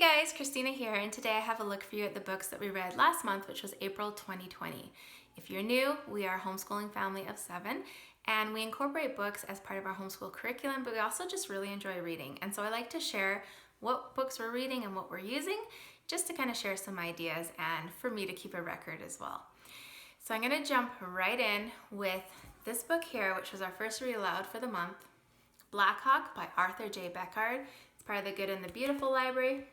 guys, Christina here, and today I have a look for you at the books that we read last month, which was April 2020. If you're new, we are a homeschooling family of 7, and we incorporate books as part of our homeschool curriculum, but we also just really enjoy reading. And so I like to share what books we're reading and what we're using, just to kind of share some ideas and for me to keep a record as well. So I'm going to jump right in with this book here, which was our first read aloud for the month, Black Hawk by Arthur J. Beckard. It's part of the Good and the Beautiful library.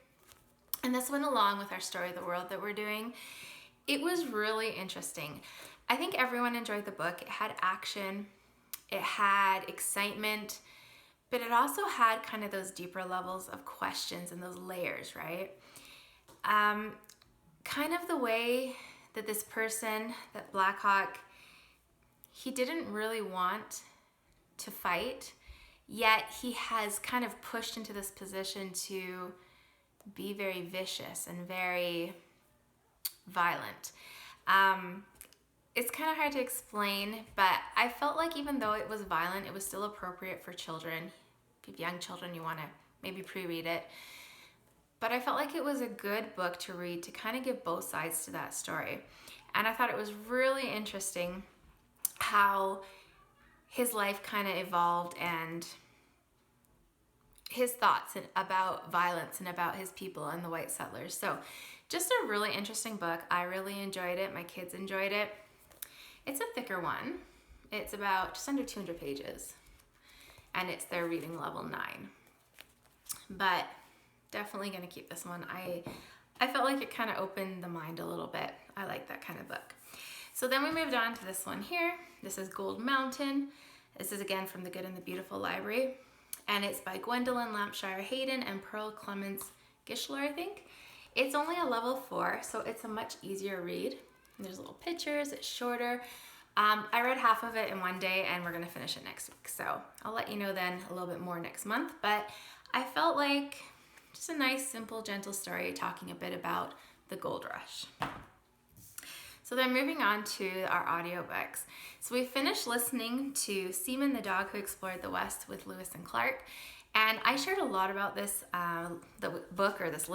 And this went along with our Story of the World that we're doing. It was really interesting. I think everyone enjoyed the book. It had action, it had excitement, but it also had kind of those deeper levels of questions and those layers, right? Kind of the way that this person, that Black Hawk, he didn't really want to fight, yet he has kind of pushed into this position to be very vicious and very violent. It's kind of hard to explain, but I felt like even though it was violent, it was still appropriate for children. If you have young children, you want to maybe pre-read it. But I felt like it was a good book to read to kind of give both sides to that story. And I thought it was really interesting how his life kind of evolved and his thoughts about violence and about his people and the white settlers. So just a really interesting book. I really enjoyed it. My kids enjoyed it. It's a thicker one. It's about just under 200 pages and it's their reading level 9. But definitely going to keep this one. I felt like it kind of opened the mind a little bit. I like that kind of book. So then we moved on to this one here. This is Gold Mountain. This is again from the Good and the Beautiful library. And it's by Gwendolyn Lampshire Hayden and Pearl Clements Gischler, I think. It's only a level 4, so it's a much easier read. And there's little pictures, it's shorter. I read half of it in one day and we're gonna finish it next week. So I'll let you know then a little bit more next month. But I felt like just a nice, simple, gentle story talking a bit about the gold rush. So then moving on to our audiobooks. So we finished listening to Seaman the Dog Who Explored the West with Lewis and Clark. And I shared a lot about this the book, or this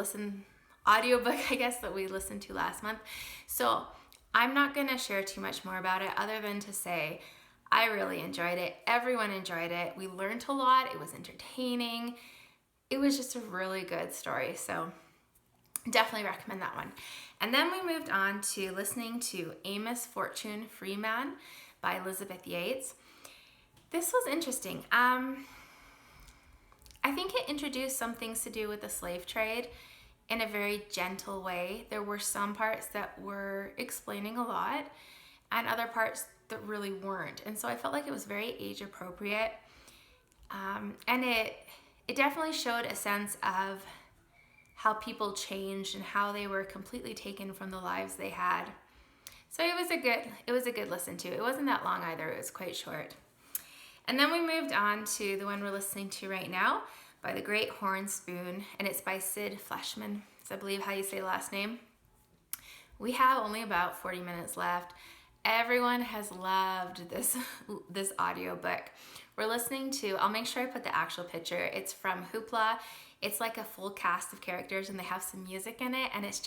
audiobook, I guess, that we listened to last month. So I'm not gonna share too much more about it other than to say I really enjoyed it. Everyone enjoyed it. We learned a lot. It was entertaining. It was just a really good story. So definitely recommend that one. And then we moved on to listening to Amos Fortune Freeman by Elizabeth Yates. This was interesting. I think it introduced some things to do with the slave trade in a very gentle way. There were some parts that were explaining a lot and other parts that really weren't. And so I felt like it was very age appropriate. And it definitely showed a sense of how people changed and how they were completely taken from the lives they had. So it was a good listen to. It wasn't that long either. It was quite short. And then we moved on to the one we're listening to right now by The Great Horn Spoon, and it's by Sid Fleshman. Is I believe how you say the last name. We have only about 40 minutes left. Everyone has loved this audiobook. We're listening to, I'll make sure I put the actual picture. It's from Hoopla. It's like a full cast of characters and they have some music in it, and it's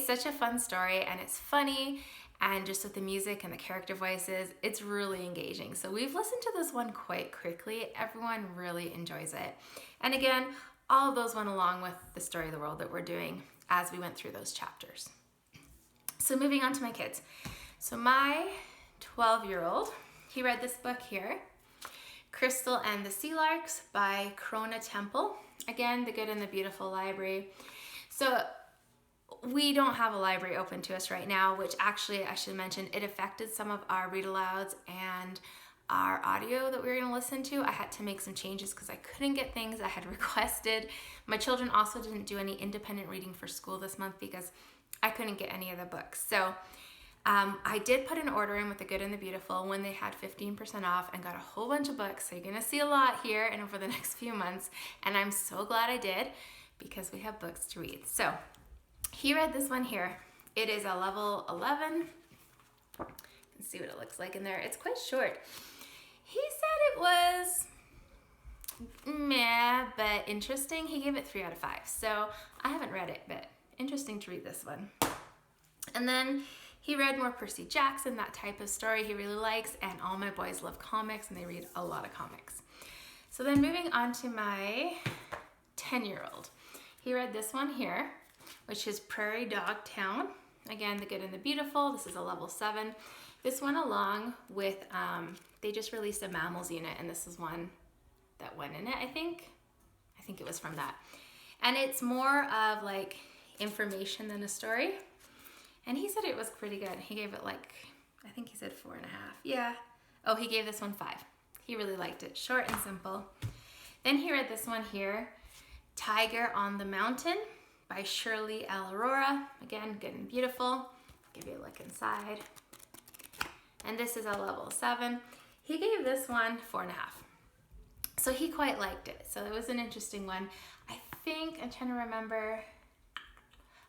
such a fun story and it's funny, and just with the music and the character voices, it's really engaging. So we've listened to this one quite quickly. Everyone really enjoys it. And again, all of those went along with the Story of the World that we're doing as we went through those chapters. So moving on to my kids. So my 12-year-old, he read this book here, Crystal and the Sea Larks by Crona Temple. Again, the Good and the Beautiful library. So we don't have a library open to us right now, which actually I should mention, it affected some of our read alouds and our audio that we were going to listen to. I had to make some changes because I couldn't get things I had requested. My children also didn't do any independent reading for school this month because I couldn't get any of the books. So I did put an order in with the Good and the Beautiful when they had 15% off and got a whole bunch of books. So you're gonna see a lot here and over the next few months. And I'm so glad I did because we have books to read. So he read this one here. It is a level 11. You can see what it looks like in there. It's quite short. He said it was meh, but interesting. He gave it 3 out of 5. So I haven't read it, but interesting to read this one. And then he read more Percy Jackson, that type of story he really likes, and all my boys love comics and they read a lot of comics. So then moving on to my 10-year-old. He read this one here, which is Prairie Dog Town. Again, The Good and the Beautiful. This is a level 7. This went along with, they just released a mammals unit, and this is one that went in it, I think. I think it was from that. And it's more of like information than a story. And he said it was pretty good. He gave it like, I think he said 4.5. Yeah. Oh, he gave this one 5. He really liked it. Short and simple. Then he read this one here, Tiger on the Mountain by Shirley L. Aurora. Again, Good and Beautiful. Give you a look inside. And this is a level 7. He gave this one 4.5. So he quite liked it. So it was an interesting one. I think, I'm trying to remember,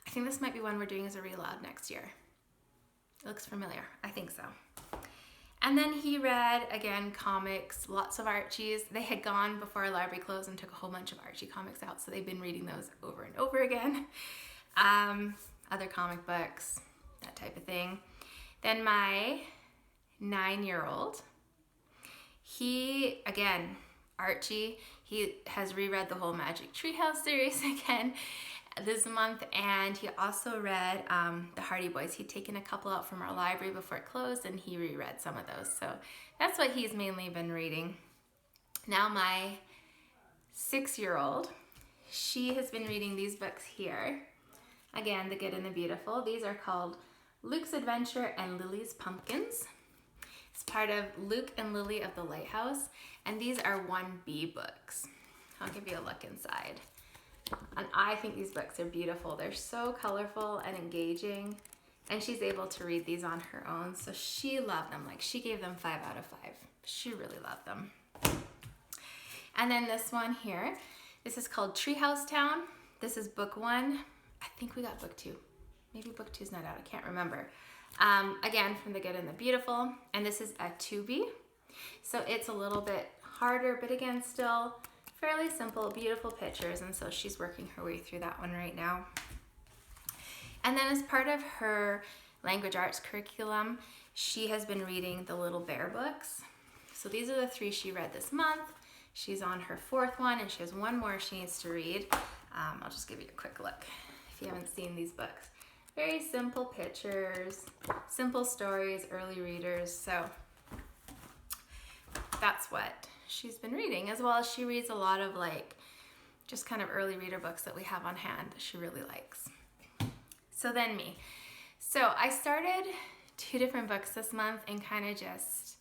I think this might be one we're doing as a read aloud next year. It looks familiar. I think so. And then he read, again, comics, lots of Archies. They had gone before our library closed and took a whole bunch of Archie comics out, so they've been reading those over and over again. Other comic books, that type of thing. Then my 9-year-old, he, again, Archie, he has reread the whole Magic Treehouse series again this month, and he also read the Hardy Boys. He'd taken a couple out from our library before it closed, and he reread some of those. So that's what he's mainly been reading. Now my 6-year-old, she has been reading these books here. Again, The Good and the Beautiful. These are called Luke's Adventure and Lily's Pumpkins. It's part of Luke and Lily of the Lighthouse, and these are 1B books. I'll give you a look inside. And I think these books are beautiful. They're so colorful and engaging, and she's able to read these on her own, so she loved them. Like, she gave them 5 out of 5. She really loved them. And then this one here, this is called Treehouse Town. This is book 1. I think we got book 2. Maybe book 2 is not out. I can't remember. Again, from The Good and the Beautiful, and this is a 2B. So it's a little bit harder, but again, still fairly simple, beautiful pictures, and so she's working her way through that one right now. And then as part of her language arts curriculum, she has been reading the Little Bear books. So these are the 3 she read this month. She's on her 4th one, and she has 1 more she needs to read. I'll just give you a quick look if you haven't seen these books. Very simple pictures, simple stories, early readers. So that's what she's been reading, as well as she reads a lot of like just kind of early reader books that we have on hand that she really likes. So then me. So I started 2 different books this month and kind of just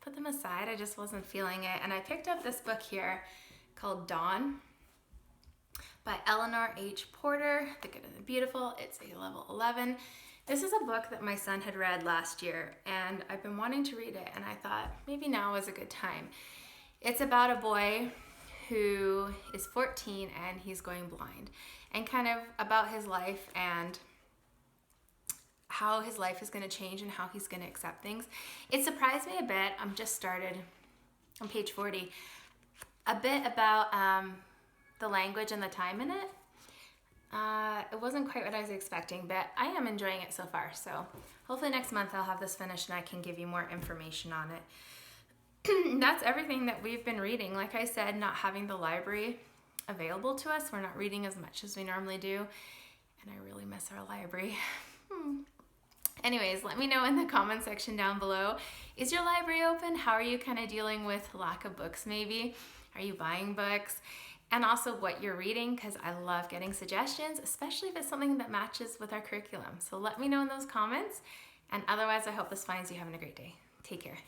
put them aside. I just wasn't feeling it. And I picked up this book here called Dawn by Eleanor H. Porter, The Good and the Beautiful. It's a level 11. This is a book that my son had read last year, and I've been wanting to read it, and I thought maybe now is a good time. It's about a boy who is 14 and he's going blind, and kind of about his life and how his life is going to change and how he's going to accept things. It surprised me a bit. I'm just started on page 40. A bit about the language and the time in it. It wasn't quite what I was expecting, but I am enjoying it so far. So hopefully next month I'll have this finished and I can give you more information on it. That's everything that we've been reading. Like I said, not having the library available to us, we're not reading as much as we normally do, and I really miss our library. Anyways, let me know in the comment section down below. Is your library open? How are you kind of dealing with lack of books maybe? Are you buying books? And also what you're reading, because I love getting suggestions, especially if it's something that matches with our curriculum. So let me know in those comments. And otherwise, I hope this finds you having a great day. Take care.